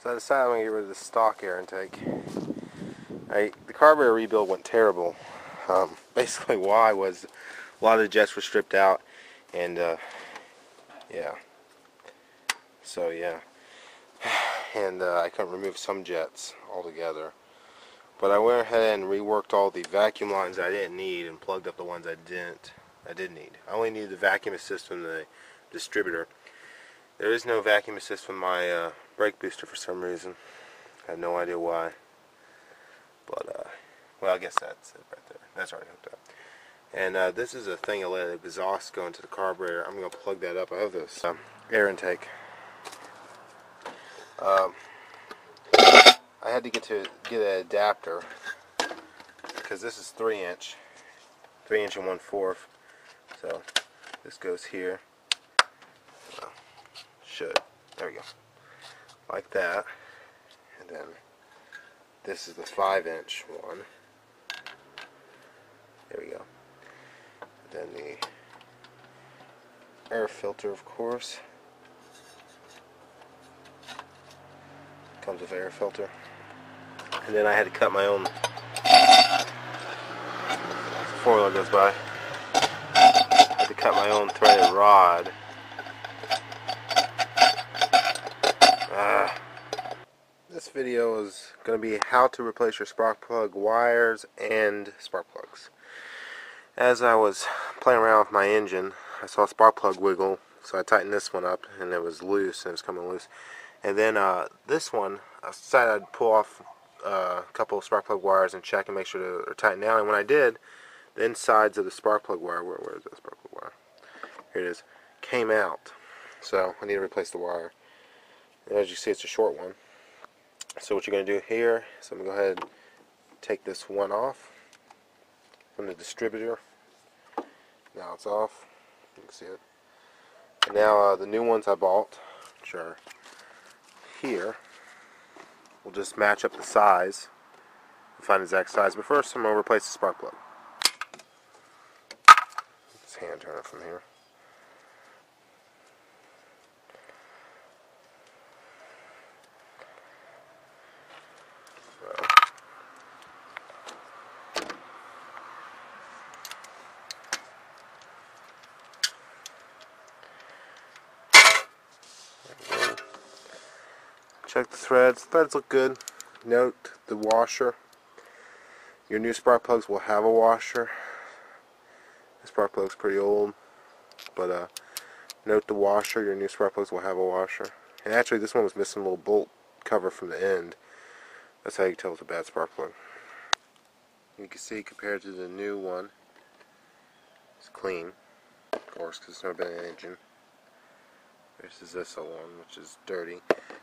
So I decided I'm going to get rid of the stock air intake. The carburetor rebuild went terrible. Basically why was a lot of the jets were stripped out, and yeah. So yeah. And I couldn't remove some jets altogether. But I went ahead and reworked all the vacuum lines I didn't need and plugged up the ones I did need. I only needed the vacuum assist from the distributor. There is no vacuum assist from my brake booster for some reason. I have no idea why. But, well, I guess that's it right there. That's already hooked up. And this is a thing to let the exhaust go into the carburetor. I'm going to plug that up. I have this air intake. I had to get an adapter because this is 3-inch, 3" and 1/4. So this goes here. Well, should. There we go. Like that. And then this is the 5" one. There we go. And then the air filter, of course. Comes with air filter. And then I had to cut my own. Four-wheeler goes by. I had to cut my own threaded rod. This video is going to be how to replace your spark plug wires and spark plugs. As I was playing around with my engine, I saw a spark plug wiggle, so I tightened this one up, and it was loose, and it was coming loose. And then this one, I decided I'd pull off a couple of spark plug wires and check and make sure they're tightened down. And when I did, the insides of the spark plug wire, where is that spark plug wire? Here it is, came out. So I need to replace the wire. And as you see, it's a short one. So what you're going to do here is I'm going to go ahead and take this one off from the distributor. Now it's off. You can see it. And now the new ones I bought, which are here, we'll just match up the size and find the exact size. But first I'm going to replace the spark plug. Just hand turn it from here. Check the threads. Threads look good. Note the washer. Your new spark plugs will have a washer. The spark plug's pretty old, but note the washer. Your new spark plugs will have a washer. And actually, this one was missing a little bolt cover from the end. That's how you can tell it's a bad spark plug. You can see compared to the new one, it's clean, of course, because it's never been in an engine. This is this one, which is dirty.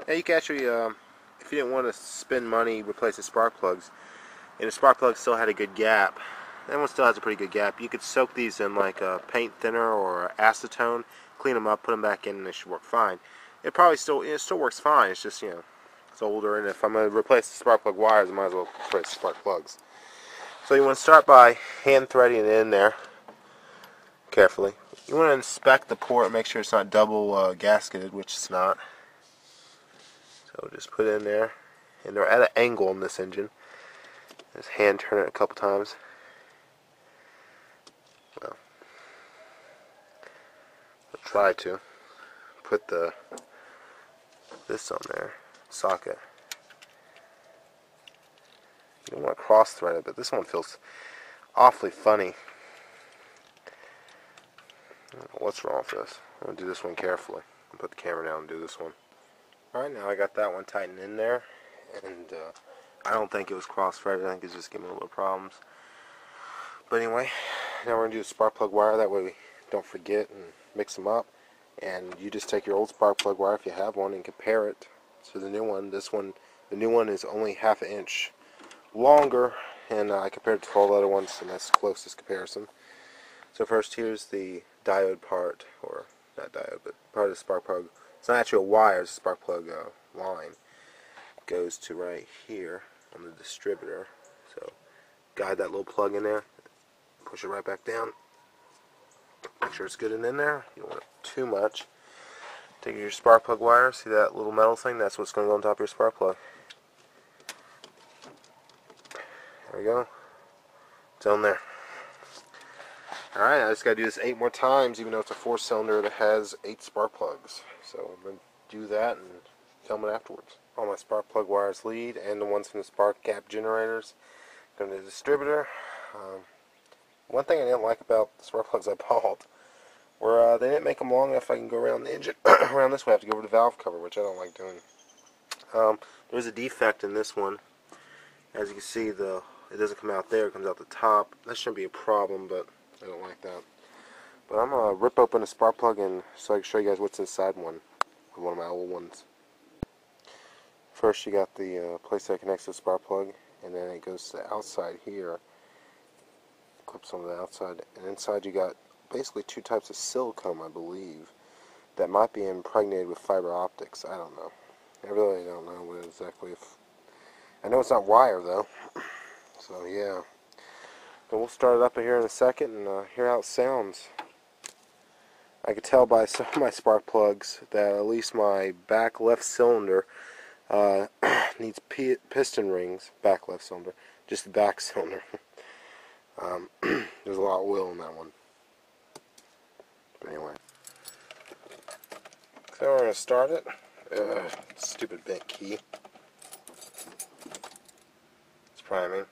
Now you can actually, if you didn't want to spend money replacing spark plugs, and the spark plug still had a good gap, that one still has a pretty good gap, you could soak these in like a paint thinner or acetone, clean them up, put them back in, and they should work fine. It still works fine. It's just, it's older, and if I'm going to replace the spark plug wires, I might as well replace the spark plugs. So you want to start by hand threading it in there carefully. You want to inspect the port, make sure it's not double gasketed, which it's not. So just put it in there, and they're at an angle in this engine. Just hand turn it a couple times. Well, I'll try to put this on there, socket. You don't want to cross thread it, but this one feels awfully funny. I don't know what's wrong with this. I'm going to do this one carefully. I'll put the camera down and do this one. Alright, now I got that one tightened in there, and I don't think it was cross-threaded. I think it's just giving me a little problems. But anyway, now we're going to do the spark plug wire. That way we don't forget and mix them up. And you just take your old spark plug wire, if you have one, and compare it to the new one. This one, the new one is only ½ inch longer, and I compared it to all the other ones, and that's the closest comparison. So first, here's the diode part, or not diode, but part of the spark plug. It's not actually a wire, it's a spark plug line. It goes to right here on the distributor. So guide that little plug in there, push it right back down. Make sure it's good and in there. You don't want it too much. Take your spark plug wire, see that little metal thing? That's what's going to go on top of your spark plug. There we go. It's on there. Alright, I just got to do this 8 more times, even though it's a 4-cylinder that has 8 spark plugs. So I'm going to do that and film it afterwards. All my spark plug wires lead, and the ones from the spark gap generators go to the distributor. One thing I didn't like about the spark plugs I bought were they didn't make them long enough I can go around the engine. Around this way I have to go over the valve cover, which I don't like doing. There's a defect in this one. As you can see, it doesn't come out there, it comes out the top. That shouldn't be a problem, but I don't like that. But I'm going to rip open a spark plug and so I can show you guys what's inside one of my old ones. First you got the place that connects to the spark plug, and then it goes to the outside here. Clips on the outside, and inside you got basically 2 types of silicone, I believe, that might be impregnated with fiber optics. I don't know. I really don't know what exactly. I know it's not wire though. So yeah. But we'll start it up here in a second and hear how it sounds. I could tell by some of my spark plugs that at least my back left cylinder needs piston rings. Back left cylinder, just the back cylinder. There's a lot of oil in that one. But anyway. So we're going to start it. Stupid bent key. It's priming.